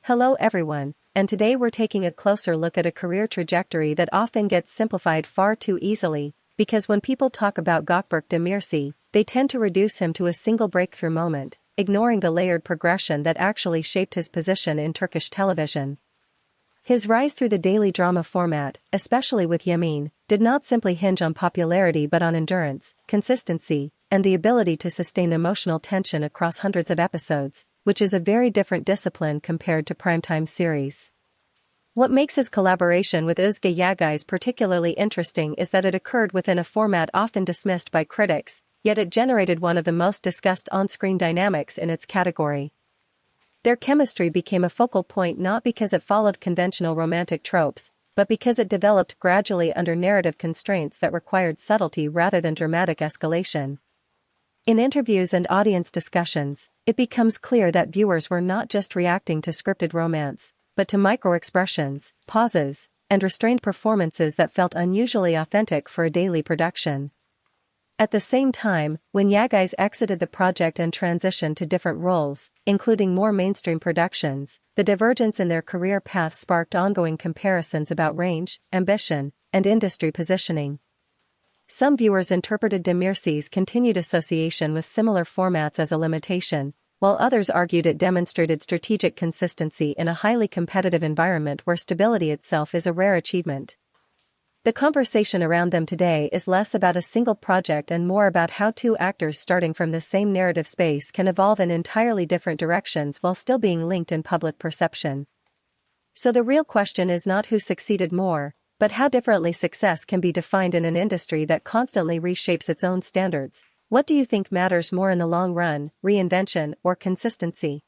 Hello everyone, and today we're taking a closer look at a career trajectory that often gets simplified far too easily, because when people talk about Gökberk Demirci, they tend to reduce him to a single breakthrough moment, ignoring the layered progression that actually shaped his position in Turkish television. His rise through the daily drama format, especially with Yemin, did not simply hinge on popularity but on endurance, consistency, and the ability to sustain emotional tension across hundreds of episodes, which is a very different discipline compared to primetime series. What makes his collaboration with Özge Yağız particularly interesting is that it occurred within a format often dismissed by critics, yet it generated one of the most discussed on-screen dynamics in its category. Their chemistry became a focal point not because it followed conventional romantic tropes, but because it developed gradually under narrative constraints that required subtlety rather than dramatic escalation. In interviews and audience discussions, it becomes clear that viewers were not just reacting to scripted romance, but to micro-expressions, pauses, and restrained performances that felt unusually authentic for a daily production. At the same time, when Yağız exited the project and transitioned to different roles, including more mainstream productions, the divergence in their career paths sparked ongoing comparisons about range, ambition, and industry positioning. Some viewers interpreted Demirci's continued association with similar formats as a limitation, while others argued it demonstrated strategic consistency in a highly competitive environment where stability itself is a rare achievement. The conversation around them today is less about a single project and more about how two actors starting from the same narrative space can evolve in entirely different directions while still being linked in public perception. So the real question is not who succeeded more, but how differently success can be defined in an industry that constantly reshapes its own standards. What do you think matters more in the long run, reinvention or consistency?